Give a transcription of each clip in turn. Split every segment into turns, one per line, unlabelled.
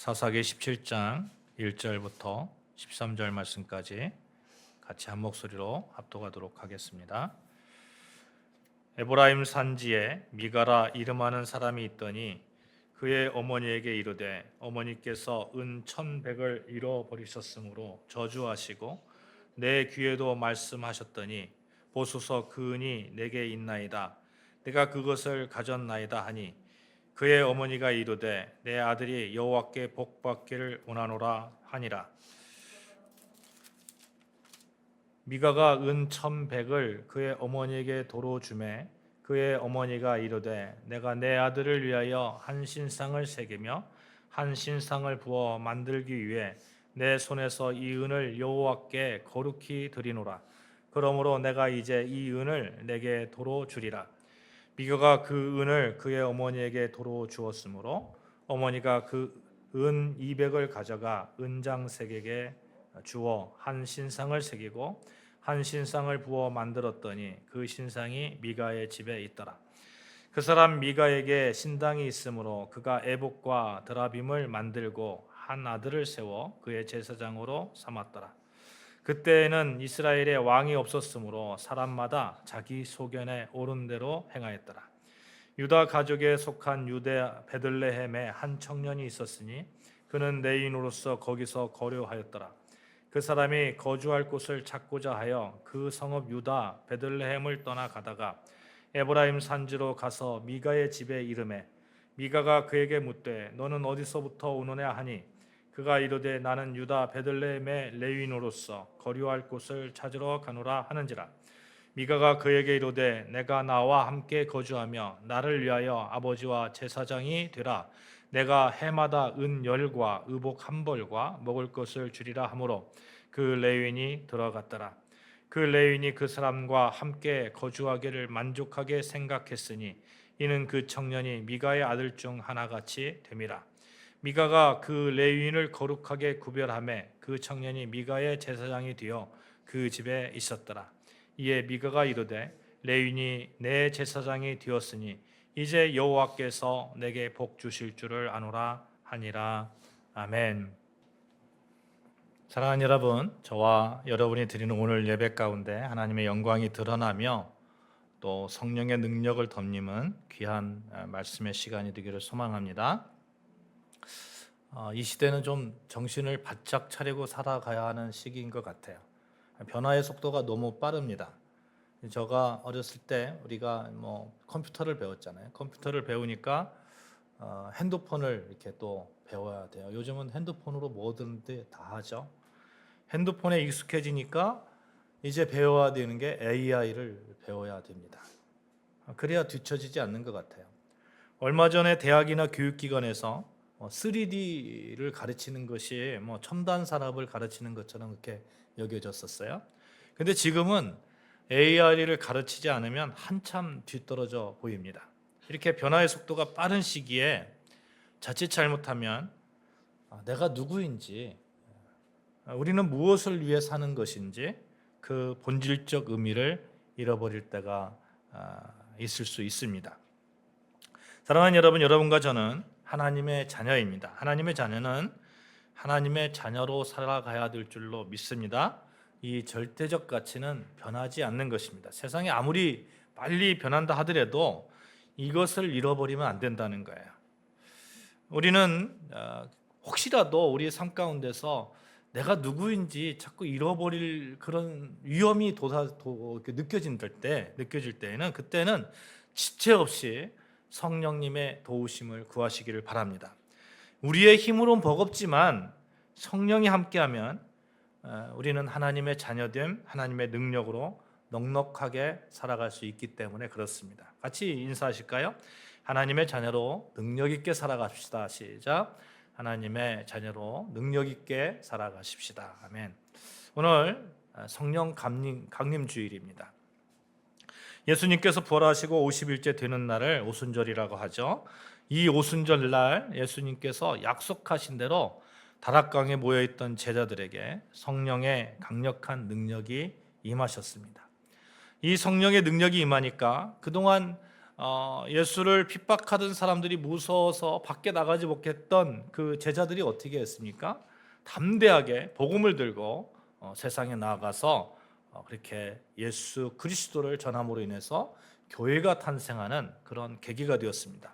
사사기 17장 1절부터 13절 말씀까지 같이 한 목소리로 합독하도록 하겠습니다. 에브라임 산지에 미가라 이름하는 사람이 있더니 그의 어머니에게 이르되 어머니께서 은 1,100을 잃어버리셨으므로 저주하시고 내 귀에도 말씀하셨더니 보소서 그 은이 내게 있나이다. 내가 그것을 가졌나이다 하니 그의 어머니가 이르되 내 아들이 여호와께 복받기를 원하노라 하니라. 미가가 은 1,100을 그의 어머니에게 도로 주매 그의 어머니가 이르되 내가 내 아들을 위하여 한 신상을 새기며 한 신상을 부어 만들기 위해 내 손에서 이 은을 여호와께 거룩히 드리노라. 그러므로 내가 이제 이 은을 내게 도로 주리라. 미가가 그 은을 그의 어머니에게 도로 주었으므로 어머니가 그 은 200을 가져가 은장색에게 주어 한 신상을 새기고 한 신상을 부어 만들었더니 그 신상이 미가의 집에 있더라. 그 사람 미가에게 신당이 있으므로 그가 에봇과 드라빔을 만들고 한 아들을 세워 그의 제사장으로 삼았더라. 그때에는 이스라엘에 왕이 없었으므로 사람마다 자기 소견에 옳은 대로 행하였더라. 유다 가족에 속한 유대 베들레헴에 한 청년이 있었으니 그는 레위인으로서 거기서 거류하였더라. 그 사람이 거주할 곳을 찾고자 하여 그 성읍 유다 베들레헴을 떠나 가다가 에브라임 산지로 가서 미가의 집에 이르매 미가가 그에게 묻되 너는 어디서부터 오느냐 하니 그가 이르되 나는 유다 베들레헴의 레위인으로서 거류할 곳을 찾으러 가노라 하는지라. 미가가 그에게 이르되 내가 나와 함께 거주하며 나를 위하여 아버지와 제사장이 되라. 내가 해마다 은 10과 의복 1벌과 먹을 것을 주리라 하므로 그 레위인이 들어갔더라. 그 레위인이 그 사람과 함께 거주하기를 만족하게 생각했으니 이는 그 청년이 미가의 아들 중 하나같이 됨이라. 미가가 그 레위인을 거룩하게 구별하매 그 청년이 미가의 제사장이 되어 그 집에 있었더라. 이에 미가가 이르되 레위인이 내 제사장이 되었으니 이제 여호와께서 내게 복 주실 줄을 아노라 하니라. 아멘. 사랑하는 여러분, 저와 여러분이 드리는 오늘 예배 가운데 하나님의 영광이 드러나며 또 성령의 능력을 덧입는 귀한 말씀의 시간이 되기를 소망합니다. 이 시대는 좀 정신을 바짝 차리고 살아가야 하는 시기인 것 같아요. 변화의 속도가 너무 빠릅니다. 제가 어렸을 때 우리가 컴퓨터를 배웠잖아요. 컴퓨터를 배우니까 핸드폰을 이렇게 또 배워야 돼요. 요즘은 핸드폰으로 뭐든지 다 하죠. 핸드폰에 익숙해지니까 이제 배워야 되는 게 AI를 배워야 됩니다. 그래야 뒤처지지 않는 것 같아요. 얼마 전에 대학이나 교육기관에서 3D를 가르치는 것이 첨단 산업을 가르치는 것처럼 그렇게 여겨졌었어요. 근데 지금은 AI를 가르치지 않으면 한참 뒤떨어져 보입니다. 이렇게 변화의 속도가 빠른 시기에 자칫 잘못하면 내가 누구인지, 우리는 무엇을 위해 사는 것인지 그 본질적 의미를 잃어버릴 때가 있을 수 있습니다. 사랑하는 여러분, 여러분과 저는 하나님의 자녀입니다. 하나님의 자녀는 하나님의 자녀로 살아가야 될 줄로 믿습니다. 이 절대적 가치는 변하지 않는 것입니다. 세상이 아무리 빨리 변한다 하더라도 이것을 잃어버리면 안 된다는 거예요. 우리는 혹시라도 우리의 삶 가운데서 내가 누구인지 자꾸 잃어버릴 그런 위험이 느껴질 때에는 그때는 지체 없이 성령님의 도우심을 구하시기를 바랍니다. 우리의 힘으로는 버겁지만 성령이 함께하면 우리는 하나님의 자녀됨, 하나님의 능력으로 넉넉하게 살아갈 수 있기 때문에 그렇습니다. 같이 인사하실까요? 하나님의 자녀로 능력 있게 살아갑시다. 시작. 하나님의 자녀로 능력 있게 살아가십시다. 아멘. 오늘 성령 강림 주일입니다. 예수님께서 부활하시고 50일째 되는 날을 오순절이라고 하죠. 이 오순절 날 예수님께서 약속하신 대로 다락강에 모여있던 제자들에게 성령의 강력한 능력이 임하셨습니다. 이 성령의 능력이 임하니까 그동안 예수를 핍박하던 사람들이 무서워서 밖에 나가지 못했던 그 제자들이 어떻게 했습니까? 담대하게 복음을 들고 세상에 나가서 그렇게 예수 그리스도를 전함으로 인해서 교회가 탄생하는 그런 계기가 되었습니다.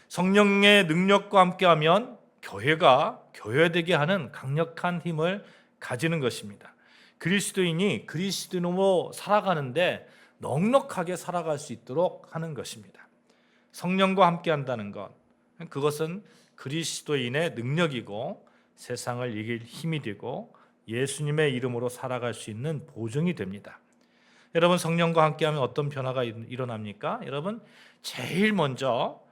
성령의 능력과 함께하면 교회가 교회되게 하는 강력한 힘을 가지는 것입니다. 그리스도인이 그리스도인으로 살아가는데 넉넉하게 살아갈 수 있도록 하는 것입니다. 성령과 함께한다는 것, 그것은 그리스도인의 능력이고 세상을 이길 힘이 되고 예수님의 이름으로 살아갈 수 있는 보증이 됩니다. 여러분, 성령과 함께하면 어떤 변화가 일어납니까? 여러분, 제일 먼저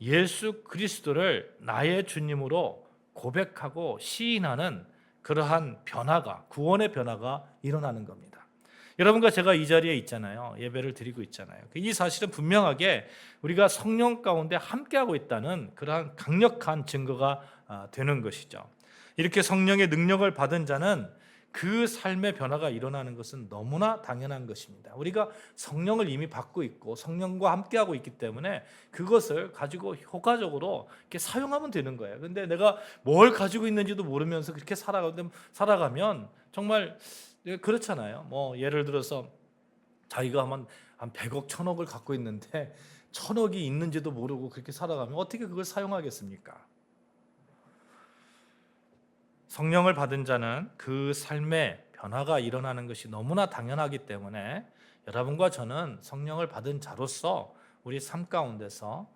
예수 그리스도를 나의 주님으로 고백하고 시인하는 그러한 변화가, 구원의 변화가 일어나는 겁니다. 여러분과 제가 이 자리에 있잖아요. 예배를 드리고 있잖아요. 이 사실은 분명하게 우리가 성령 가운데 함께하고 있다는 그러한 강력한 증거가 되는 것이죠. 이렇게 성령의 능력을 받은 자는 그 삶의 변화가 일어나는 것은 너무나 당연한 것입니다. 우리가 성령을 이미 받고 있고 성령과 함께하고 있기 때문에 그것을 가지고 효과적으로 이렇게 사용하면 되는 거예요. 근데 내가 뭘 가지고 있는지도 모르면서 그렇게 살아가면 정말 그렇잖아요. 뭐 예를 들어서 자기가 한 100억, 1000억을 갖고 있는데 1000억이 있는지도 모르고 그렇게 살아가면 어떻게 그걸 사용하겠습니까? 성령을 받은 자는 그 삶의 변화가 일어나는 것이 너무나 당연하기 때문에 여러분과 저는 성령을 받은 자로서 우리 삶 가운데서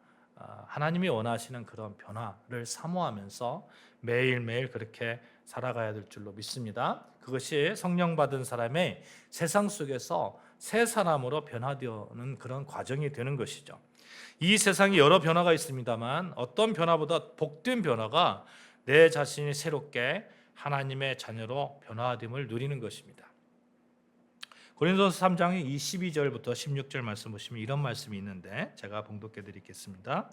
하나님이 원하시는 그런 변화를 사모하면서 매일매일 그렇게 살아가야 될 줄로 믿습니다. 그것이 성령 받은 사람의 세상 속에서 새 사람으로 변화되는 그런 과정이 되는 것이죠. 이 세상에 여러 변화가 있습니다만 어떤 변화보다 복된 변화가 내 자신이 새롭게 하나님의 자녀로 변화됨을 누리는 것입니다. 고린도서 3장 22절부터 16절 말씀 보시면 이런 말씀이 있는데 제가 봉독해 드리겠습니다.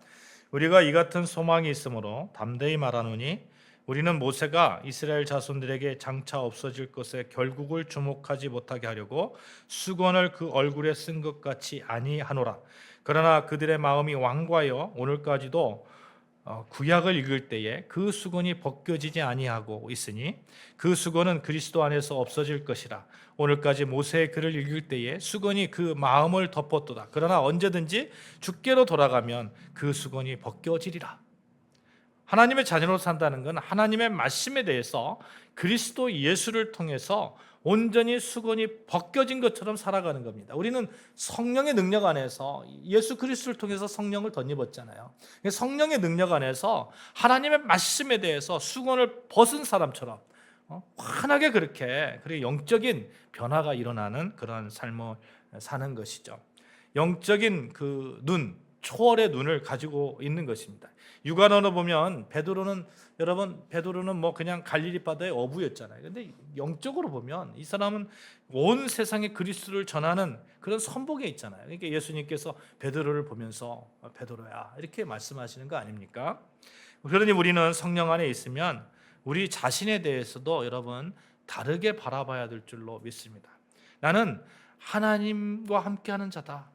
우리가 이 같은 소망이 있으므로 담대히 말하노니 우리는 모세가 이스라엘 자손들에게 장차 없어질 것에 결국을 주목하지 못하게 하려고 수건을 그 얼굴에 쓴 것 같이 아니하노라. 그러나 그들의 마음이 완고하여 오늘까지도 구약을 읽을 때에 그 수건이 벗겨지지 아니하고 있으니 그 수건은 그리스도 안에서 없어질 것이라. 오늘까지 모세의 글을 읽을 때에 수건이 그 마음을 덮었도다. 그러나 언제든지 주께로 돌아가면 그 수건이 벗겨지리라. 하나님의 자녀로 산다는 건 하나님의 말씀에 대해서 그리스도 예수를 통해서 온전히 수건이 벗겨진 것처럼 살아가는 겁니다. 우리는 성령의 능력 안에서 예수 그리스도를 통해서 성령을 덧입었잖아요. 성령의 능력 안에서 하나님의 말씀에 대해서 수건을 벗은 사람처럼 환하게 그렇게 영적인 변화가 일어나는 그런 삶을 사는 것이죠. 영적인 그 눈, 초월의 눈을 가지고 있는 것입니다. 육안으로 보면 베드로는 뭐 그냥 갈릴리 바다의 어부였잖아요. 근데 영적으로 보면 이 사람은 온 세상에 그리스도를 전하는 그런 선복에 있잖아요. 그러니까 예수님께서 베드로를 보면서 베드로야 이렇게 말씀하시는 거 아닙니까? 그러니 우리는 성령 안에 있으면 우리 자신에 대해서도 여러분 다르게 바라봐야 될 줄로 믿습니다. 나는 하나님과 함께하는 자다.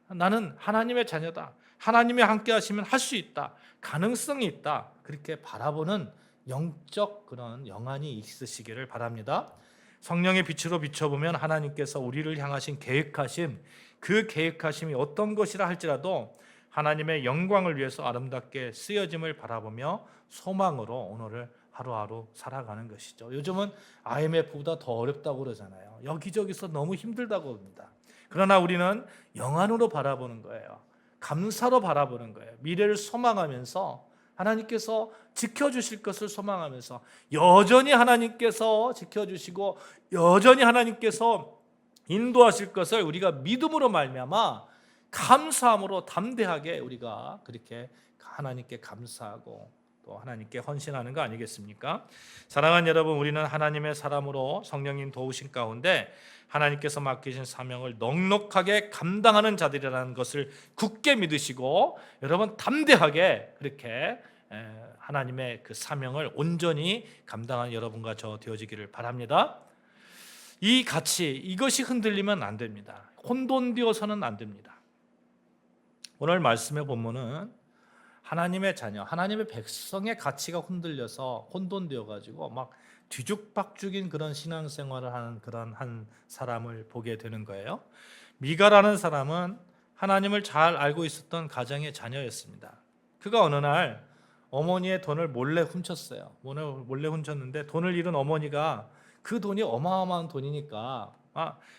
나는 하나님의 자녀다. 하나님이 함께 하시면 할 수 있다. 가능성이 있다. 그렇게 바라보는 영적 그런 영안이 있으시기를 바랍니다. 성령의 빛으로 비춰보면 하나님께서 우리를 향하신 계획하심, 그 계획하심이 어떤 것이라 할지라도 하나님의 영광을 위해서 아름답게 쓰여짐을 바라보며 소망으로 오늘을 하루하루 살아가는 것이죠. 요즘은 IMF보다 더 어렵다고 그러잖아요. 여기저기서 너무 힘들다고 합니다. 그러나 우리는 영안으로 바라보는 거예요. 감사로 바라보는 거예요. 미래를 소망하면서 하나님께서 지켜주실 것을 소망하면서 여전히 하나님께서 지켜주시고 여전히 하나님께서 인도하실 것을 우리가 믿음으로 말미암아 감사함으로 담대하게 우리가 그렇게 하나님께 감사하고 또 하나님께 헌신하는 거 아니겠습니까? 사랑하는 여러분, 우리는 하나님의 사람으로 성령님 도우신 가운데 하나님께서 맡기신 사명을 넉넉하게 감당하는 자들이라는 것을 굳게 믿으시고 여러분 담대하게 그렇게 하나님의 그 사명을 온전히 감당하는 여러분과 저 되어지기를 바랍니다. 이 가치, 이것이 흔들리면 안 됩니다. 혼돈되어서는 안 됩니다. 오늘 말씀에 보면은 하나님의 자녀, 하나님의 백성의 가치가 흔들려서 혼돈되어 가지고 막 뒤죽박죽인 그런 신앙생활을 하는 그런 한 사람을 보게 되는 거예요. 미가라는 사람은 하나님을 잘 알고 있었던 가정의 자녀였습니다. 그가 어느 날 어머니의 돈을 몰래 훔쳤어요. 몰래 훔쳤는데 돈을 잃은 어머니가 그 돈이 어마어마한 돈이니까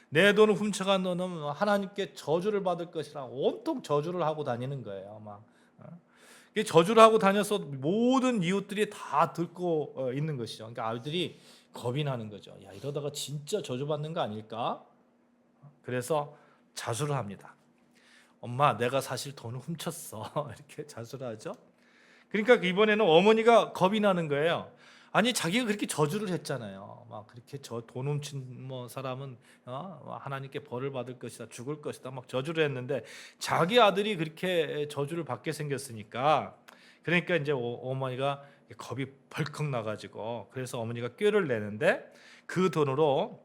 내 돈을 훔쳐간 너는 하나님께 저주를 받을 것이라 온통 저주를 하고 다니는 거예요. 저주를 하고 다녀서 모든 이웃들이 다 듣고 있는 것이죠. 그러니까 아이들이 겁이 나는 거죠. 야, 이러다가 진짜 저주받는 거 아닐까? 그래서 자수를 합니다. 엄마, 내가 사실 돈을 훔쳤어. 이렇게 자수를 하죠. 그러니까 이번에는 어머니가 겁이 나는 거예요. 아니, 자기가 그렇게 저주를 했잖아요. 막 그렇게 돈 훔친 사람은 하나님께 벌을 받을 것이다, 죽을 것이다, 막 저주를 했는데 자기 아들이 그렇게 저주를 받게 생겼으니까, 그러니까 이제 어머니가 겁이 벌컥 나가지고, 그래서 어머니가 꾀를 내는데 그 돈으로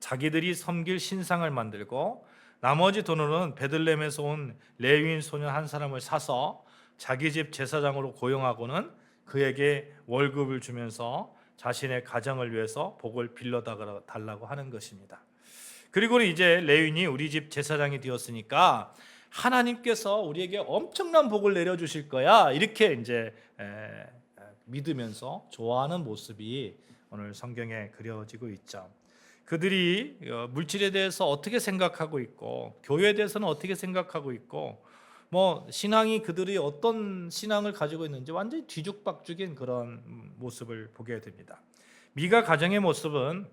자기들이 섬길 신상을 만들고 나머지 돈으로는 베들레헴에서 온 레위인 소년 한 사람을 사서 자기 집 제사장으로 고용하고는 그에게 월급을 주면서 자신의 가정을 위해서 복을 빌려 달라고 하는 것입니다. 그리고 이제 레위인이 우리 집 제사장이 되었으니까 하나님께서 우리에게 엄청난 복을 내려 주실 거야, 이렇게 이제 믿으면서 좋아하는 모습이 오늘 성경에 그려지고 있죠. 그들이 물질에 대해서 어떻게 생각하고 있고 교회에 대해서는 어떻게 생각하고 있고 신앙이 그들이 어떤 신앙을 가지고 있는지 완전히 뒤죽박죽인 그런 모습을 보게 됩니다. 미가 가정의 모습은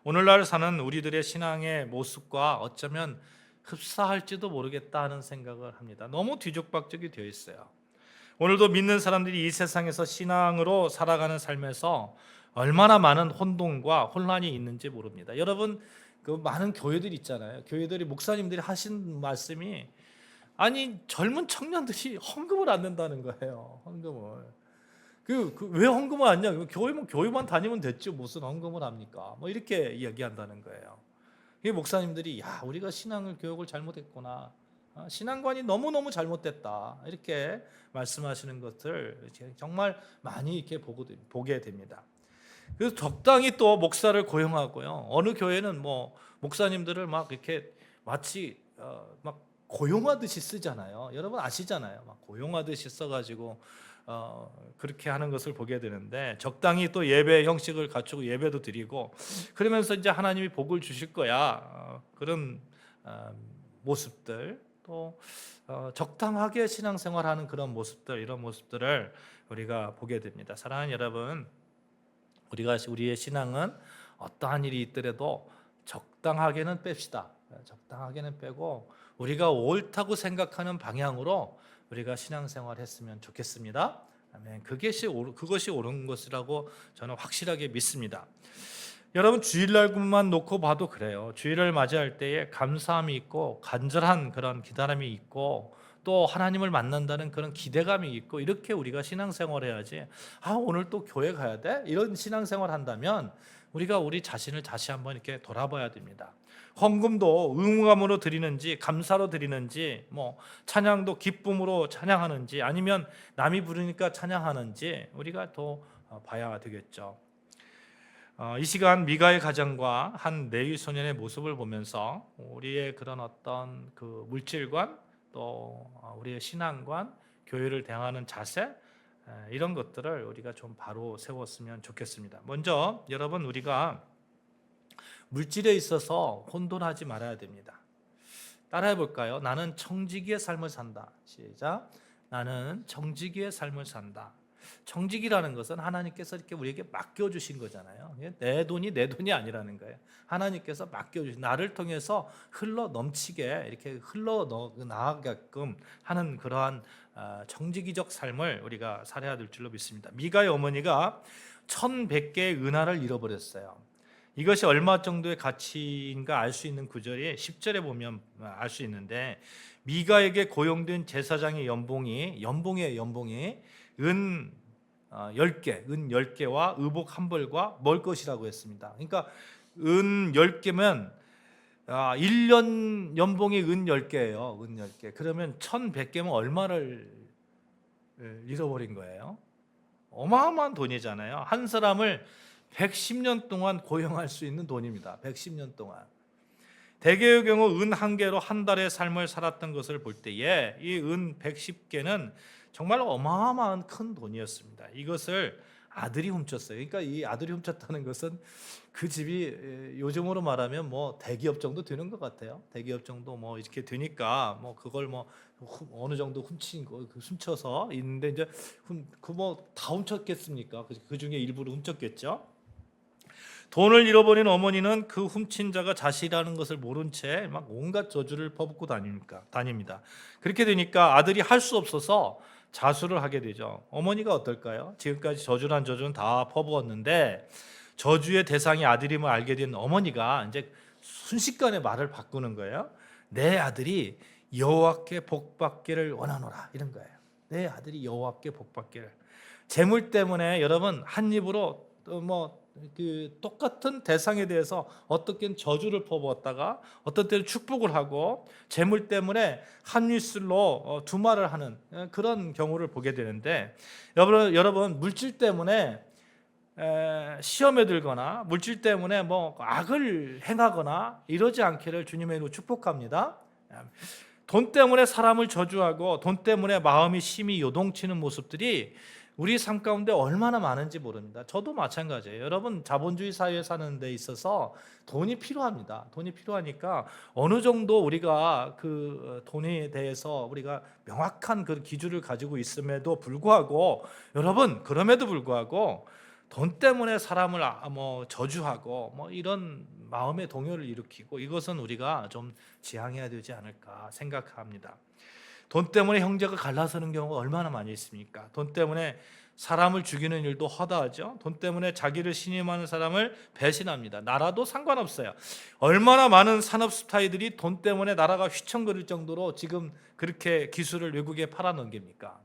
오늘날 사는 우리들의 신앙의 모습과 어쩌면 흡사할지도 모르겠다 하는 생각을 합니다. 너무 뒤죽박죽이 되어 있어요. 오늘도 믿는 사람들이 이 세상에서 신앙으로 살아가는 삶에서 얼마나 많은 혼돈과 혼란이 있는지 모릅니다. 여러분, 그 많은 교회들 있잖아요. 교회들이 목사님들이 하신 말씀이, 아니 젊은 청년들이 헌금을 안 낸다는 거예요. 헌금을. 왜 헌금을 안 냐? 교회만 다니면 됐죠. 무슨 헌금을 합니까? 이렇게 이야기한다는 거예요. 이 목사님들이 우리가 신앙을 교육을 잘못했구나. 신앙관이 너무너무 잘못됐다. 이렇게 말씀하시는 것을 정말 많이 이렇게 보게 됩니다. 그래서 적당히 또 목사를 고용하고요. 어느 교회는 목사님들을 막 이렇게 마치 막 고용하듯이 쓰잖아요. 여러분 아시잖아요. 막 고용하듯이 써가지고 그렇게 하는 것을 보게 되는데, 적당히 또 예배 형식을 갖추고 예배도 드리고 그러면서 이제 하나님이 복을 주실 거야, 그런 모습들, 또 적당하게 신앙생활하는 그런 모습들, 이런 모습들을 우리가 보게 됩니다. 사랑하는 여러분, 우리의 신앙은 어떠한 일이 있더라도 적당하게는 뺍시다. 적당하게는 빼고 우리가 옳다고 생각하는 방향으로 우리가 신앙생활했으면 좋겠습니다. 아멘. 그것이 옳은 것이라고 저는 확실하게 믿습니다. 여러분, 주일날만 놓고 봐도 그래요. 주일을 맞이할 때에 감사함이 있고 간절한 그런 기다림이 있고 또 하나님을 만난다는 그런 기대감이 있고, 이렇게 우리가 신앙생활해야지 오늘 또 교회 가야 돼? 이런 신앙생활 한다면 우리가 우리 자신을 다시 한번 이렇게 돌아봐야 됩니다. 헌금도 의무감으로 드리는지 감사로 드리는지, 찬양도 기쁨으로 찬양하는지 아니면 남이 부르니까 찬양하는지 우리가 또 봐야 되겠죠. 이 시간 미가의 가정과 한 레위 소년의 모습을 보면서 우리의 그런 어떤 그 물질관, 또 우리의 신앙관, 교회를 대하는 자세, 이런 것들을 우리가 좀 바로 세웠으면 좋겠습니다. 먼저 여러분, 우리가 물질에 있어서 혼돈하지 말아야 됩니다. 따라해 볼까요? 나는 청지기의 삶을 산다. 시작. 나는 청지기의 삶을 산다. 청지기라는 것은 하나님께서 이렇게 우리에게 맡겨주신 거잖아요. 내 돈이 아니라는 거예요. 하나님께서 맡겨주신, 나를 통해서 흘러 넘치게 이렇게 흘러 나가게끔 하는 그러한 청지기적 삶을 우리가 살아야 될 줄로 믿습니다. 미가의 어머니가 1,100개의 은하를 잃어버렸어요. 이것이 얼마 정도의 가치인가 알 수 있는 구절이 10절에 보면 알 수 있는데, 미가에게 고용된 제사장의 연봉이 은 10개와 의복 한 벌과 먹을 것이라고 했습니다. 그러니까 은 10개면 1년 연봉이 은 10개예요. 은 10개. 그러면 1,100개면 얼마를 잃어버린 거예요? 어마어마한 돈이잖아요. 한 사람을 110년 동안 고용할 수 있는 돈입니다. 110년 동안. 대개의 경우 은 1개로 한 달의 삶을 살았던 것을 볼 때에 이 은 110개는 정말 어마어마한 큰 돈이었습니다. 이것을 아들이 훔쳤어요. 그러니까 이 아들이 훔쳤다는 것은 그 집이 요즘으로 말하면 뭐 대기업 정도 되는 것 같아요. 대기업 정도 뭐 이렇게 되니까 뭐 그걸 뭐 어느 정도 훔친 거 훔쳐서 있는데 이제 그 뭐 다 훔쳤겠습니까? 그 중에 일부를 훔쳤겠죠. 돈을 잃어버린 어머니는 그 훔친 자가 자신이라는 것을 모른 채 막 온갖 저주를 퍼붓고 다닙니다. 그렇게 되니까 아들이 할 수 없어서 자수를 하게 되죠. 어머니가 어떨까요? 지금까지 저주란 저주는 다 퍼부었는데 저주의 대상이 아들임을 알게 된 어머니가 이제 순식간에 말을 바꾸는 거예요. 내 아들이 여호와께 복받기를 원하노라, 이런 거예요. 내 아들이 여호와께 복받기를. 재물 때문에 여러분 한 입으로 그 똑같은 대상에 대해서 어떻게는 저주를 퍼부었다가 어떤 때는 축복을 하고 재물 때문에 한 입술로 두 말을 하는 그런 경우를 보게 되는데, 여러분 물질 때문에 시험에 들거나 물질 때문에 뭐 악을 행하거나 이러지 않기를 주님의 이름으로 축복합니다. 돈 때문에 사람을 저주하고 돈 때문에 마음이 심히 요동치는 모습들이 우리 삶 가운데 얼마나 많은지 모릅니다. 저도 마찬가지예요. 여러분 자본주의 사회에 사는 데 있어서 돈이 필요합니다. 돈이 필요하니까 어느 정도 우리가 그 돈에 대해서 우리가 명확한 그 기준을 가지고 있음에도 불구하고, 여러분 그럼에도 불구하고 돈 때문에 사람을 저주하고 이런 마음의 동요를 일으키고, 이것은 우리가 좀 지양해야 되지 않을까 생각합니다. 돈 때문에 형제가 갈라서는 경우가 얼마나 많이 있습니까? 돈 때문에 사람을 죽이는 일도 허다하죠. 돈 때문에 자기를 신임하는 사람을 배신합니다. 나라도 상관없어요. 얼마나 많은 산업 스타일들이 돈 때문에 나라가 휘청거릴 정도로 지금 그렇게 기술을 외국에 팔아넘깁니까?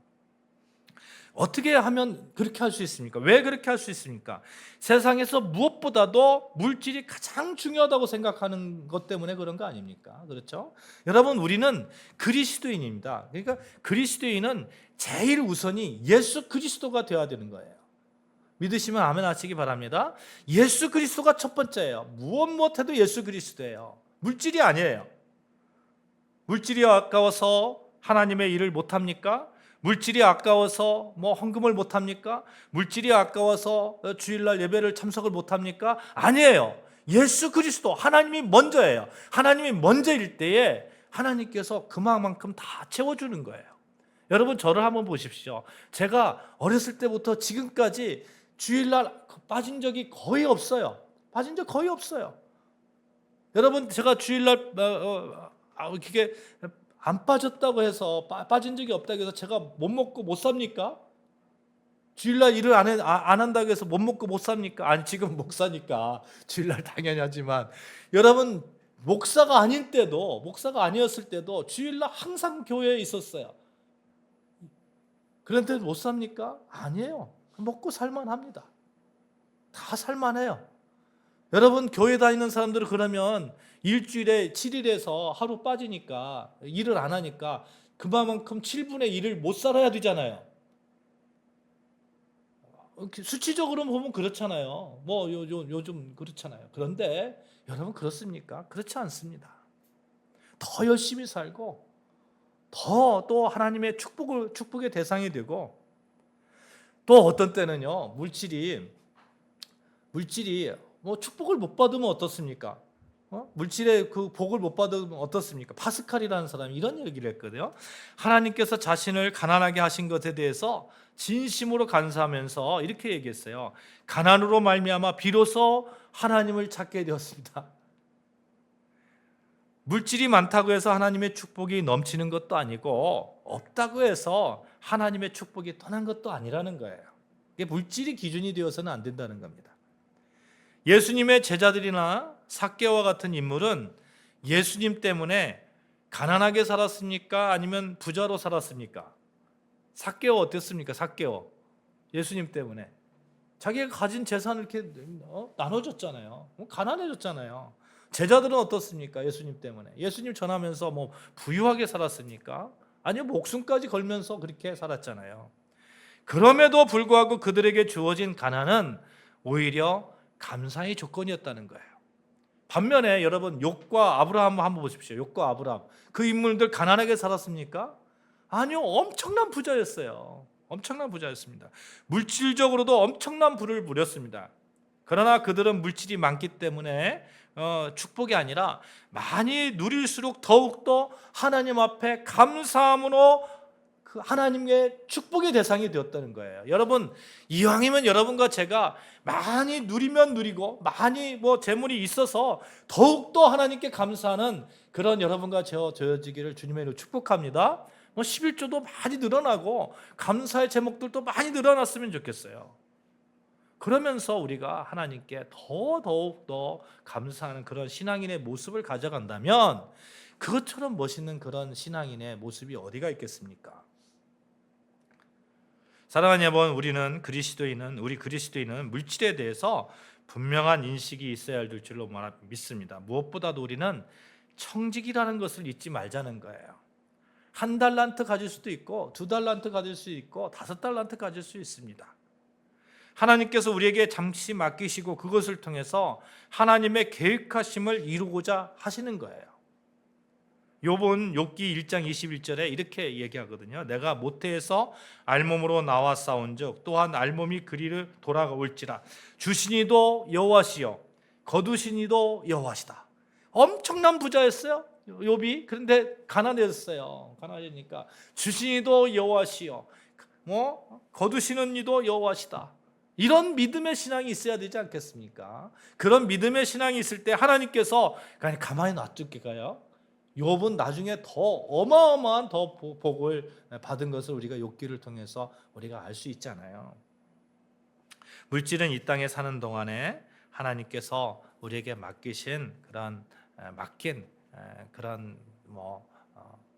어떻게 하면 그렇게 할 수 있습니까? 왜 그렇게 할 수 있습니까? 세상에서 무엇보다도 물질이 가장 중요하다고 생각하는 것 때문에 그런 거 아닙니까? 그렇죠? 여러분 우리는 그리스도인입니다. 그러니까 그리스도인은 제일 우선이 예수 그리스도가 되어야 되는 거예요. 믿으시면 아멘 하시기 바랍니다. 예수 그리스도가 첫 번째예요. 무엇 못해도 예수 그리스도예요. 물질이 아니에요. 물질이 아까워서 하나님의 일을 못합니까? 물질이 아까워서 헌금을 못합니까? 물질이 아까워서 주일날 예배를 참석을 못합니까? 아니에요. 예수 그리스도 하나님이 먼저예요. 하나님이 먼저일 때에 하나님께서 그만큼 다 채워주는 거예요. 여러분 저를 한번 보십시오. 제가 어렸을 때부터 지금까지 주일날 빠진 적이 거의 없어요. 빠진 적 거의 없어요. 여러분 제가 주일날 이렇게 안 빠졌다고 해서 빠진 적이 없다고 해서 제가 못 먹고 못 삽니까? 주일날 일을 안 한다고 해서 못 먹고 못 삽니까? 아니 지금 목사니까 주일날 당연히 하지만, 여러분 목사가 아니었을 때도 주일날 항상 교회에 있었어요. 그런데 못 삽니까? 아니에요. 먹고 살만합니다. 다 살만해요. 여러분 교회 다니는 사람들은 그러면 일주일에 7일에서 하루 빠지니까 일을 안 하니까 그만큼 7분의 1을 못 살아야 되잖아요. 수치적으로 보면 그렇잖아요. 요즘 그렇잖아요. 그런데 여러분 그렇습니까? 그렇지 않습니다. 더 열심히 살고 더 또 하나님의 축복의 대상이 되고, 또 어떤 때는요 물질이 축복을 못 받으면 어떻습니까? 물질의 그 복을 못 받으면 어떻습니까? 파스칼이라는 사람이 이런 얘기를 했거든요. 하나님께서 자신을 가난하게 하신 것에 대해서 진심으로 감사하면서 이렇게 얘기했어요. 가난으로 말미암아 비로소 하나님을 찾게 되었습니다. 물질이 많다고 해서 하나님의 축복이 넘치는 것도 아니고, 없다고 해서 하나님의 축복이 떠난 것도 아니라는 거예요. 이게 물질이 기준이 되어서는 안 된다는 겁니다. 예수님의 제자들이나 삭개오와 같은 인물은 예수님 때문에 가난하게 살았습니까? 아니면 부자로 살았습니까? 삭개오 어땠습니까? 삭개오 예수님 때문에 자기가 가진 재산을 이렇게 나눠줬잖아요. 가난해졌잖아요. 제자들은 어떻습니까? 예수님 때문에. 예수님 전하면서 뭐 부유하게 살았습니까? 아니요, 목숨까지 걸면서 그렇게 살았잖아요. 그럼에도 불구하고 그들에게 주어진 가난은 오히려 감사의 조건이었다는 거예요. 반면에 여러분, 욥과 아브라함 한번 보십시오. 욥과 아브라함, 그 인물들 가난하게 살았습니까? 아니요, 엄청난 부자였어요. 엄청난 부자였습니다. 물질적으로도 엄청난 부를 누렸습니다. 그러나 그들은 물질이 많기 때문에 축복이 아니라 많이 누릴수록 더욱더 하나님 앞에 감사함으로 그 하나님의 축복의 대상이 되었다는 거예요. 여러분, 이왕이면 여러분과 제가 많이 누리면 누리고 많이 뭐 재물이 있어서 더욱더 하나님께 감사하는 그런 여러분과 저 되어지기를 주님의 이름으로 축복합니다. 뭐 11조도 많이 늘어나고 감사의 제목들도 많이 늘어났으면 좋겠어요. 그러면서 우리가 하나님께 더욱 더 감사하는 그런 신앙인의 모습을 가져간다면 그것처럼 멋있는 그런 신앙인의 모습이 어디가 있겠습니까? 사랑하는 여러분, 우리 그리스도인은 물질에 대해서 분명한 인식이 있어야 될 줄로 믿습니다. 무엇보다도 우리는 청직이라는 것을 잊지 말자는 거예요. 1달란트 가질 수도 있고 2달란트 가질 수 있고 5달란트 가질 수 있습니다. 하나님께서 우리에게 잠시 맡기시고 그것을 통해서 하나님의 계획하심을 이루고자 하시는 거예요. 욥은 욥기 1장 21절에 이렇게 얘기하거든요. 내가 모태에서 알몸으로 나와 싸운즉 또한 알몸이 그리를 돌아올지라 주신 이도 여호와시요 거두신 이도 여호와시다. 엄청난 부자였어요, 욥이. 그런데 가난했어요. 가난하니까 주신 이도 여호와시요 거두시는 이도 여호와시다. 이런 믿음의 신앙이 있어야 되지 않겠습니까? 그런 믿음의 신앙이 있을 때 하나님께서 그냥 가만히 놔둘게요. 욥은 나중에 더 어마어마한 더 복을 받은 것을 우리가 욥기를 통해서 우리가 알 수 있잖아요. 물질은 이 땅에 사는 동안에 하나님께서 우리에게 맡긴 그런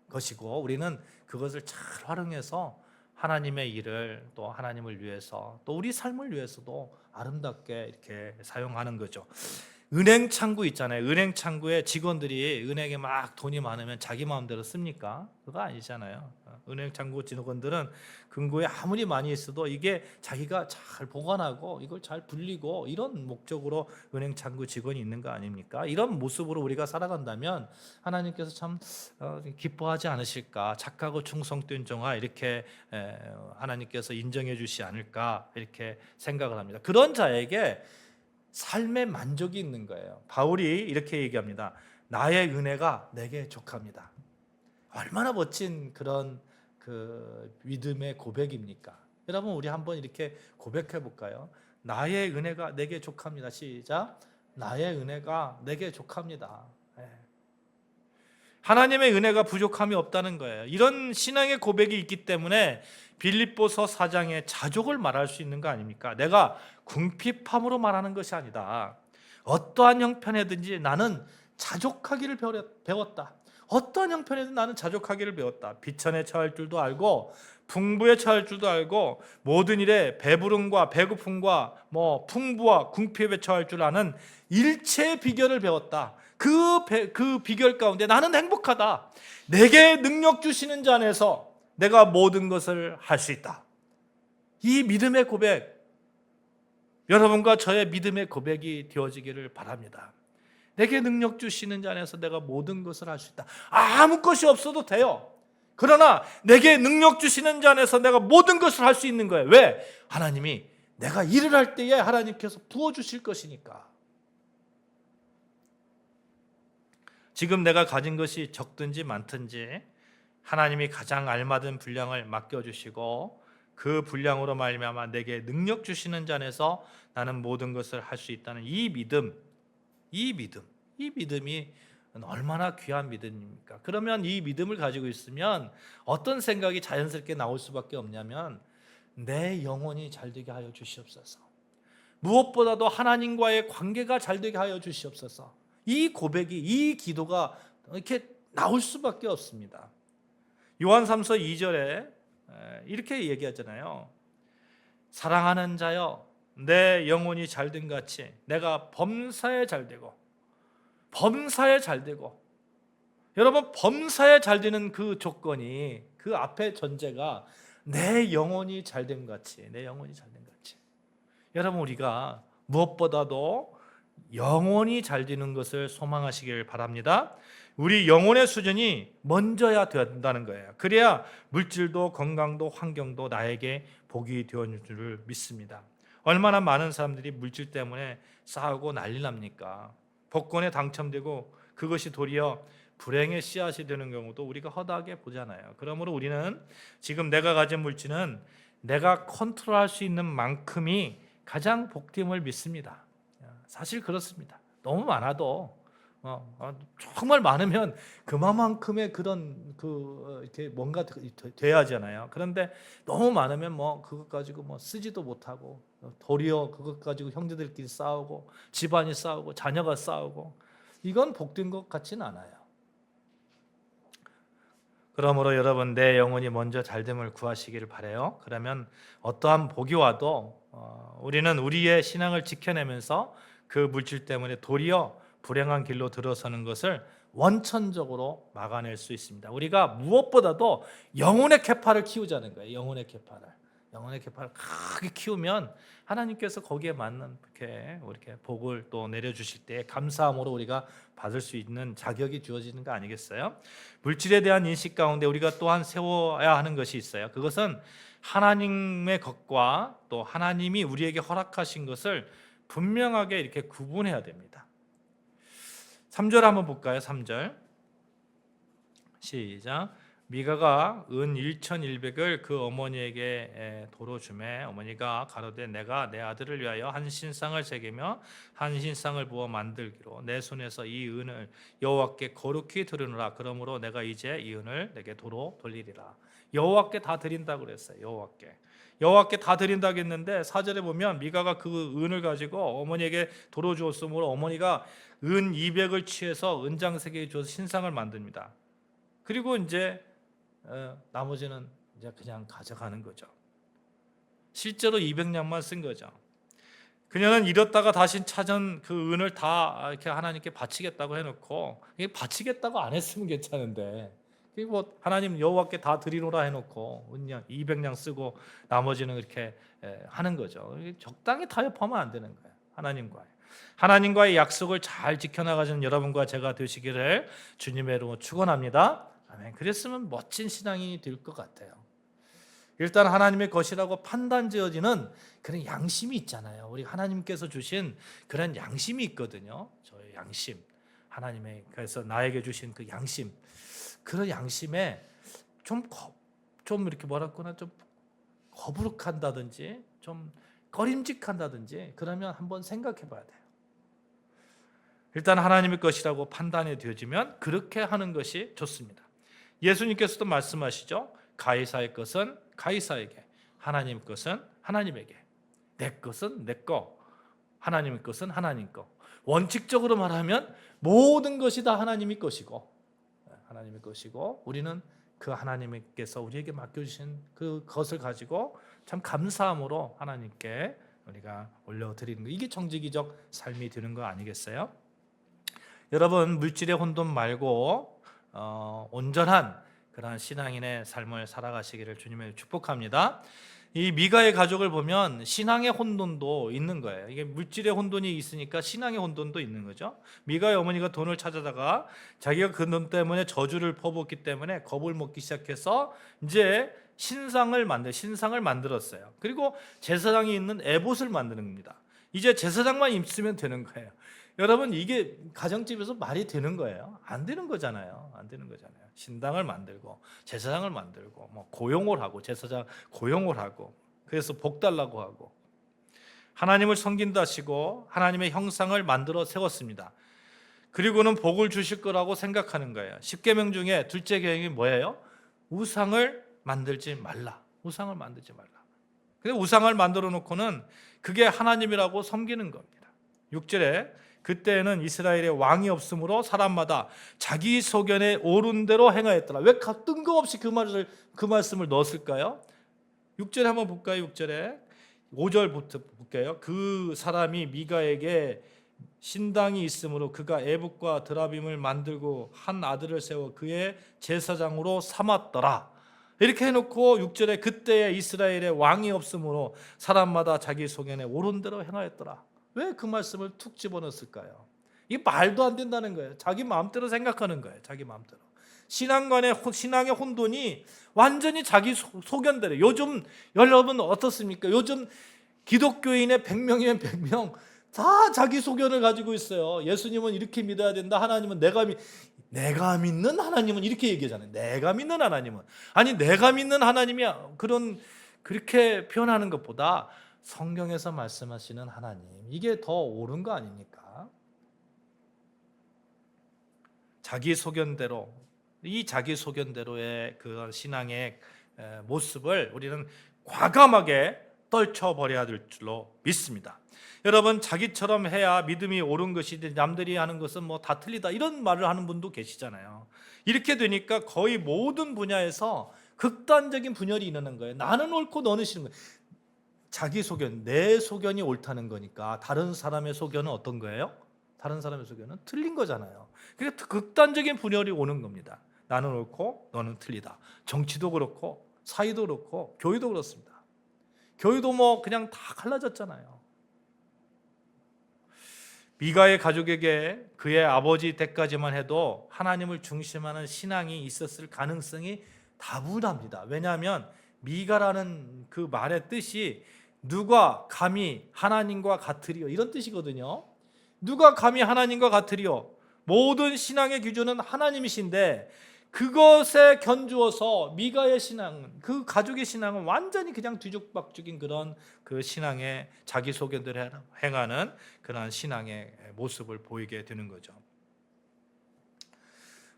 것이고 우리는 그것을 잘 활용해서 하나님의 일을 또 하나님을 위해서 또 우리 삶을 위해서도 아름답게 이렇게 사용하는 거죠. 은행 창구 있잖아요. 은행 창구에 직원들이 은행에 막 돈이 많으면 자기 마음대로 씁니까? 그거 아니잖아요. 은행 창구 직원들은 금고에 아무리 많이 있어도 이게 자기가 잘 보관하고 이걸 잘 불리고 이런 목적으로 은행 창구 직원이 있는 거 아닙니까? 이런 모습으로 우리가 살아간다면 하나님께서 참 기뻐하지 않으실까? 착하고 충성된 종아 이렇게 하나님께서 인정해 주시지 않을까? 이렇게 생각을 합니다. 그런 자에게 삶의 만족이 있는 거예요. 바울이 이렇게 얘기합니다. 나의 은혜가 내게 족합니다. 얼마나 멋진 그런 그 믿음의 고백입니까? 여러분, 우리 한번 이렇게 고백해 볼까요? 나의 은혜가 내게 족합니다. 시작. 나의 은혜가 내게 족합니다. 하나님의 은혜가 부족함이 없다는 거예요. 이런 신앙의 고백이 있기 때문에 빌립보서 4장의 자족을 말할 수 있는 거 아닙니까? 내가 궁핍함으로 말하는 것이 아니다. 어떠한 형편에든지 나는 자족하기를 배웠다. 어떠한 형편에든 나는 자족하기를 배웠다. 비천에 처할 줄도 알고 풍부에 처할 줄도 알고 모든 일에 배부름과 배고픔과 풍부와 궁핍에 처할 줄 아는 일체의 비결을 배웠다. 그 비결 가운데 나는 행복하다. 내게 능력 주시는 자 안에서 내가 모든 것을 할 수 있다. 이 믿음의 고백, 여러분과 저의 믿음의 고백이 되어지기를 바랍니다. 내게 능력 주시는 자 안에서 내가 모든 것을 할 수 있다. 아무 것이 없어도 돼요. 그러나 내게 능력 주시는 자 안에서 내가 모든 것을 할 수 있는 거예요. 왜? 하나님이 내가 일을 할 때에 하나님께서 부어주실 것이니까. 지금 내가 가진 것이 적든지 많든지 하나님이 가장 알맞은 분량을 맡겨주시고 그 분량으로 말미암아 내게 능력 주시는 자 안에서 나는 모든 것을 할 수 있다는 이 믿음이 얼마나 귀한 믿음입니까? 그러면 이 믿음을 가지고 있으면 어떤 생각이 자연스럽게 나올 수밖에 없냐면 내 영혼이 잘되게 하여 주시옵소서. 무엇보다도 하나님과의 관계가 잘되게 하여 주시옵소서. 이 고백이, 이 기도가 이렇게 나올 수밖에 없습니다. 요한삼서 2절에 이렇게 얘기하잖아요. 사랑하는 자여 내 영혼이 잘된 같이 내가 범사에 잘되고 범사에 잘 되고, 여러분 범사에 잘 되는 그 조건이, 그 앞에 전제가 내 영혼이 잘됨 같이, 내 영혼이 잘됨 같이. 여러분 우리가 무엇보다도 영혼이 잘 되는 것을 소망하시길 바랍니다. 우리 영혼의 수준이 먼저야 된다는 거예요. 그래야 물질도 건강도 환경도 나에게 복이 되어줄 줄 믿습니다. 얼마나 많은 사람들이 물질 때문에 싸우고 난리 납니까? 복권에 당첨되고 그것이 도리어 불행의 씨앗이 되는 경우도 우리가 허다하게 보잖아요. 그러므로 우리는 지금 내가 가진 물질은 내가 컨트롤할 수 있는 만큼이 가장 복됨을 믿습니다. 사실 그렇습니다. 너무 많아도 정말 많으면 그만큼의 그런 이렇게 뭔가 돼야 하잖아요. 그런데 너무 많으면 뭐 그것 가지고 뭐 쓰지도 못하고, 도리어 그것 가지고 형제들끼리 싸우고 집안이 싸우고 자녀가 싸우고, 이건 복된 것 같지는 않아요. 그러므로 여러분 내 영혼이 먼저 잘됨을 구하시기를 바라요. 그러면 어떠한 복이 와도 우리는 우리의 신앙을 지켜내면서 그 물질 때문에 도리어 불행한 길로 들어서는 것을 원천적으로 막아낼 수 있습니다. 우리가 무엇보다도 영혼의 계파를 키우자는 거예요. 영혼의 계파를 크게 키우면 하나님께서 거기에 맞는 이렇게 복을 또 내려주실 때 감사함으로 우리가 받을 수 있는 자격이 주어지는 거 아니겠어요? 물질에 대한 인식 가운데 우리가 또한 세워야 하는 것이 있어요. 그것은 하나님의 것과 또 하나님이 우리에게 허락하신 것을 분명하게 이렇게 구분해야 됩니다. 3절 한번 볼까요? 3절 시작. 미가가 은 1,100을 그 어머니에게 도로 주매 어머니가 가로되 내가 내 아들을 위하여 한 신상을 새기며 한 신상을 부어 만들기로 내 손에서 이 은을 여호와께 거룩히 드리노라. 그러므로 내가 이제 이 은을 내게 도로 돌리리라. 여호와께 다 드린다고 그랬어요. 여호와께 다 드린다고 했는데 4절에 보면 미가가 그 은을 가지고 어머니에게 도로 주었으므로 어머니가 은 200을 취해서 은장세계에 주어서 신상을 만듭니다. 그리고 이제 나머지는 이제 그냥 가져가는 거죠. 실제로 200냥만 쓴 거죠. 그녀는 잃었다가 다시 찾은 그 은을 다 이렇게 하나님께 바치겠다고 해놓고, 이게 바치겠다고 안 했으면 괜찮은데, 그리고 하나님 여호와께 다 드리노라 해놓고 은양 200냥 쓰고 나머지는 이렇게 하는 거죠. 적당히 타협하면 안 되는 거예요. 하나님과의 약속을 잘 지켜나가시는 여러분과 제가 되시기를 주님의 이름으로 축원합니다. 아멘. 그랬으면 멋진 신앙이 될 것 같아요. 일단 하나님의 것이라고 판단지어지는 그런 양심이 있잖아요. 우리 하나님께서 주신 그런 양심이 있거든요. 저의 양심, 하나님께서 나에게 주신 그 양심, 그런 양심에 좀 이렇게 뭐랄까나 좀 거부룩한다든지 좀 꺼림직한다든지 그러면 한번 생각해봐야 돼요. 일단 하나님의 것이라고 판단이 되어지면 그렇게 하는 것이 좋습니다. 예수님께서도 말씀하시죠. 가이사의 것은 가이사에게, 하나님 것은 하나님에게, 내 것은 내 거, 하나님의 것은 하나님 거. 원칙적으로 말하면 모든 것이 다 하나님의 것이고, 우리는 그 하나님께서 우리에게 맡겨주신 그 것을 가지고 참 감사함으로 하나님께 우리가 올려드리는 거, 이게 정직이적 삶이 되는 거 아니겠어요? 여러분 물질의 혼돈 말고 온전한 그러한 신앙인의 삶을 살아가시기를 주님의 축복합니다. 이 미가의 가족을 보면 신앙의 혼돈도 있는 거예요. 이게 물질의 혼돈이 있으니까 신앙의 혼돈도 있는 거죠. 미가의 어머니가 돈을 찾아다가 자기가 그 돈 때문에 저주를 퍼붓기 때문에 겁을 먹기 시작해서 이제 신상을 만들었어요. 그리고 제사장이 있는 에봇을 만드는 겁니다. 이제 제사장만 있으면 되는 거예요. 여러분 이게 가정집에서 말이 되는 거예요? 안 되는 거잖아요. 신당을 만들고 제사장을 만들고 뭐 고용을 하고 제사장 고용을 하고 그래서 복 달라고 하고 하나님을 섬긴다 하시고 하나님의 형상을 만들어 세웠습니다. 그리고는 복을 주실 거라고 생각하는 거예요. 10계명 중에 둘째 계명이 뭐예요? 우상을 만들지 말라. 근데 우상을 만들어 놓고는 그게 하나님이라고 섬기는 겁니다. 6절에 그때는 이스라엘의 왕이 없으므로 사람마다 자기 소견에 오른 대로 행하였더라. 왜 뜬금없이 그 말씀을 넣었을까요? 6절에 한번 볼까요? 6절에 5절부터 볼게요. 그 사람이 미가에게 신당이 있으므로 그가 에봇과 드라빔을 만들고 한 아들을 세워 그의 제사장으로 삼았더라. 이렇게 해놓고 6절에 그때에 이스라엘에 왕이 없으므로 사람마다 자기 소견에 옳은 대로 행하였더라. 왜 그 말씀을 툭 집어넣었을까요? 이게 말도 안 된다는 거예요. 자기 마음대로 생각하는 거예요. 자기 마음대로. 신앙의 혼돈이 완전히 자기 소견대로. 요즘 여러분 어떻습니까? 요즘 기독교인의 100명이면 100명 다 자기 소견을 가지고 있어요. 예수님은 이렇게 믿어야 된다. 하나님은 내가 믿는 하나님은 이렇게 얘기하잖아요. 내가 믿는 하나님은 아니 내가 믿는 하나님이 그렇게 표현하는 것보다 성경에서 말씀하시는 하나님 이게 더 옳은 거 아닙니까? 자기 소견대로 이 자기 소견대로의 그 신앙의 모습을 우리는 과감하게 떨쳐버려야 될 줄로 믿습니다. 여러분 자기처럼 해야 믿음이 옳은 것이지 남들이 하는 것은 뭐 다 틀리다 이런 말을 하는 분도 계시잖아요. 이렇게 되니까 거의 모든 분야에서 극단적인 분열이 일어나는 거예요. 나는 옳고 너는 싫은 거예요. 자기 소견, 내 소견이 옳다는 거니까 다른 사람의 소견은 어떤 거예요? 다른 사람의 소견은 틀린 거잖아요. 그러니까 극단적인 분열이 오는 겁니다. 나는 옳고 너는 틀리다. 정치도 그렇고 사회도 그렇고 교회도 그렇습니다. 교회도 뭐 그냥 다 갈라졌잖아요. 미가의 가족에게 그의 아버지 때까지만 해도 하나님을 중심하는 신앙이 있었을 가능성이 다분합니다. 왜냐하면 미가라는 그 말의 뜻이 누가 감히 하나님과 같으리요 이런 뜻이거든요. 누가 감히 하나님과 같으리요. 모든 신앙의 기준은 하나님이신데 그것에 견주어서 미가의 신앙, 그 가족의 신앙은 완전히 그냥 뒤죽박죽인 그런 그 신앙의 자기 소견대로 행하는 그런 신앙의 모습을 보이게 되는 거죠.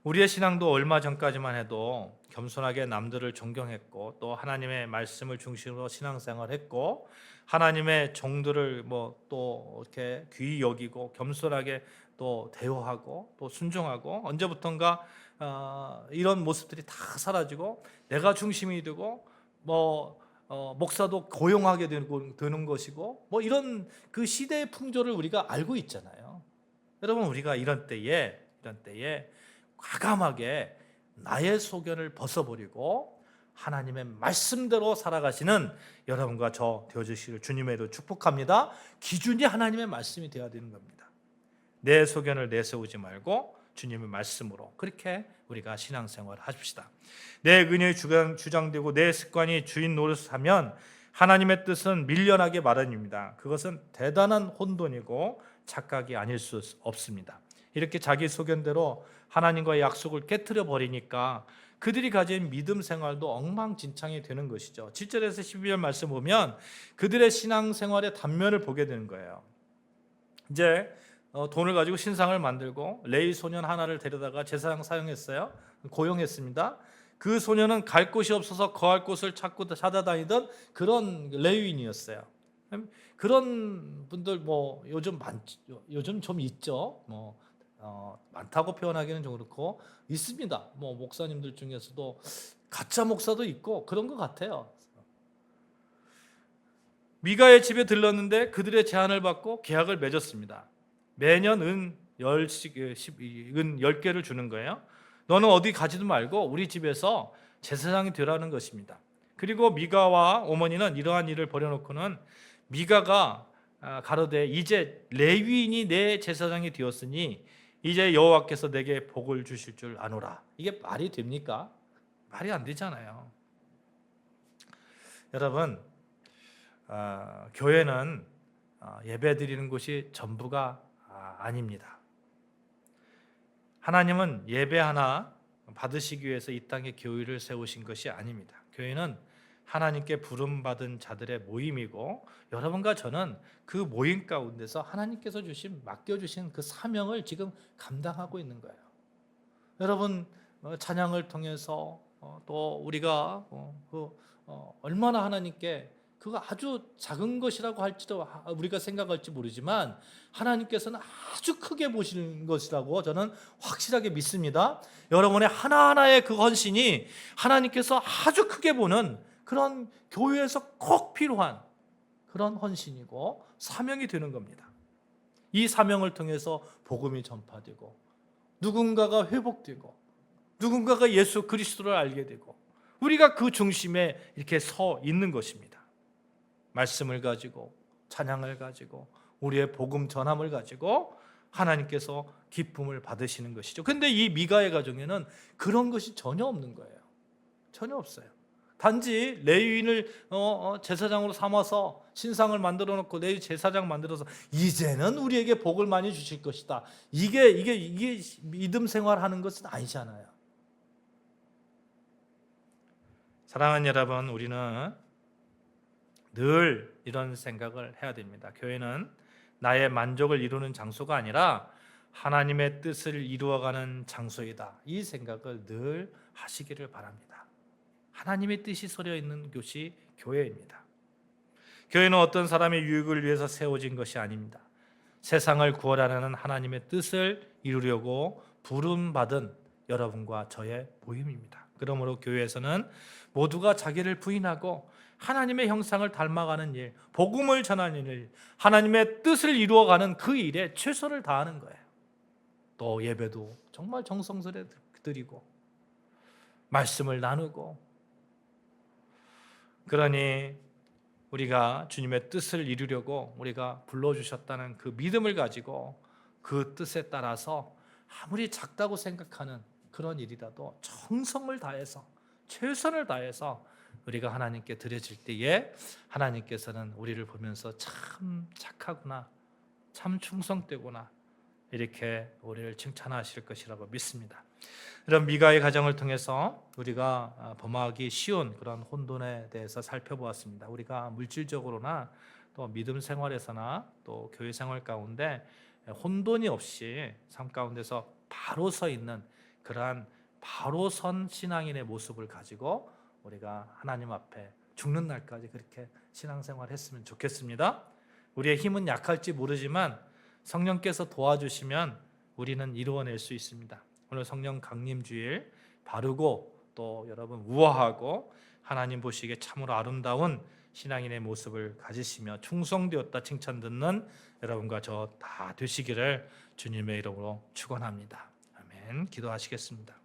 우리의 신앙도 얼마 전까지만 해도 겸손하게 남들을 존경했고 또 하나님의 말씀을 중심으로 신앙생활했고 하나님의 종들을 뭐 또 이렇게 귀히 여기고 겸손하게 또 대우하고 또 순종하고 언제부턴가 이런 모습들이 다 사라지고 내가 중심이 되고 목사도 고용하게 되는 것이고 뭐 이런 그 시대의 풍조를 우리가 알고 있잖아요. 여러분 우리가 이런 때에 과감하게 나의 소견을 벗어버리고 하나님의 말씀대로 살아가시는 여러분과 저 되어주시기를 주님의 이름으로 축복합니다. 기준이 하나님의 말씀이 되어야 되는 겁니다. 내 소견을 내세우지 말고 주님의 말씀으로 그렇게 우리가 신앙생활을 하십시다. 내 은혜의 주장되고 내 습관이 주인 노릇을 하면 하나님의 뜻은 밀려나게 마련입니다. 그것은 대단한 혼돈이고 착각이 아닐 수 없습니다. 이렇게 자기 소견대로 하나님과의 약속을 깨트려 버리니까 그들이 가진 믿음 생활도 엉망진창이 되는 것이죠. 7절에서 12절 말씀 보면 그들의 신앙생활의 단면을 보게 되는 거예요. 이제 돈을 가지고 신상을 만들고 레위 소년 하나를 데려다가 제사장 사용했어요. 고용했습니다. 그 소년은 갈 곳이 없어서 거할 곳을 찾아다니던 그런 레위인이었어요. 그런 분들 뭐 요즘 좀 있죠. 많다고 표현하기는 좀 그렇고 있습니다. 뭐 목사님들 중에서도 가짜 목사도 있고 그런 것 같아요. 미가의 집에 들렀는데 그들의 제안을 받고 계약을 맺었습니다. 매년 은 10개를 주는 거예요. 너는 어디 가지도 말고 우리 집에서 제사장이 되라는 것입니다. 그리고 미가와 어머니는 이러한 일을 벌여놓고는 미가가 가로되 이제 레위인이 내 제사장이 되었으니 이제 여호와께서 내게 복을 주실 줄 아노라. 이게 말이 됩니까? 말이 안 되잖아요. 여러분 교회는 예배 드리는 곳이 전부가 아닙니다. 하나님은 예배 하나 받으시기 위해서 이 땅에 교회를 세우신 것이 아닙니다. 교회는 하나님께 부름받은 자들의 모임이고 여러분과 저는 그 모임 가운데서 하나님께서 맡겨주신 그 사명을 지금 감당하고 있는 거예요. 여러분 찬양을 통해서 또 우리가 얼마나 하나님께 그거 아주 작은 것이라고 할지도 우리가 생각할지 모르지만 하나님께서는 아주 크게 보시는 것이라고 저는 확실하게 믿습니다. 여러분의 하나하나의 그 헌신이 하나님께서 아주 크게 보는 그런 교회에서 꼭 필요한 그런 헌신이고 사명이 되는 겁니다. 이 사명을 통해서 복음이 전파되고 누군가가 회복되고 누군가가 예수 그리스도를 알게 되고 우리가 그 중심에 이렇게 서 있는 것입니다. 말씀을 가지고 찬양을 가지고 우리의 복음 전함을 가지고 하나님께서 기쁨을 받으시는 것이죠. 근데 이 미가의 가정에는 그런 것이 전혀 없는 거예요. 전혀 없어요. 단지 레위인을 제사장으로 삼아서 신상을 만들어 놓고 레위 제사장 만들어서 이제는 우리에게 복을 많이 주실 것이다. 이게 믿음 생활하는 것은 아니잖아요. 사랑하는 여러분, 우리는 늘 이런 생각을 해야 됩니다. 교회는 나의 만족을 이루는 장소가 아니라 하나님의 뜻을 이루어가는 장소이다. 이 생각을 늘 하시기를 바랍니다. 하나님의 뜻이 서려 있는 곳이 교회입니다. 교회는 어떤 사람의 유익을 위해서 세워진 것이 아닙니다. 세상을 구원하라는 하나님의 뜻을 이루려고 부름받은 여러분과 저의 모임입니다. 그러므로 교회에서는 모두가 자기를 부인하고 하나님의 형상을 닮아가는 일, 복음을 전하는 일, 하나님의 뜻을 이루어가는 그 일에 최선을 다하는 거예요. 또 예배도 정말 정성스레 드리고 말씀을 나누고, 그러니 우리가 주님의 뜻을 이루려고 우리가 불러주셨다는 그 믿음을 가지고 그 뜻에 따라서 아무리 작다고 생각하는 그런 일이라도 정성을 다해서 최선을 다해서 우리가 하나님께 드려질 때에 하나님께서는 우리를 보면서 참 착하구나, 참 충성되구나, 이렇게 우리를 칭찬하실 것이라고 믿습니다. 이런 미가의 가정을 통해서 우리가 범하기 쉬운 그런 혼돈에 대해서 살펴보았습니다. 우리가 물질적으로나 또 믿음 생활에서나 또 교회 생활 가운데 혼돈이 없이 삶 가운데서 바로 서 있는 그러한 바로 선 신앙인의 모습을 가지고 우리가 하나님 앞에 죽는 날까지 그렇게 신앙생활 했으면 좋겠습니다. 우리의 힘은 약할지 모르지만 성령께서 도와주시면 우리는 이루어낼 수 있습니다. 오늘 성령 강림 주일 바르고 또 여러분 우아하고 하나님 보시기에 참으로 아름다운 신앙인의 모습을 가지시며 충성되었다 칭찬 듣는 여러분과 저 다 되시기를 주님의 이름으로 축원합니다. 아멘. 기도하시겠습니다.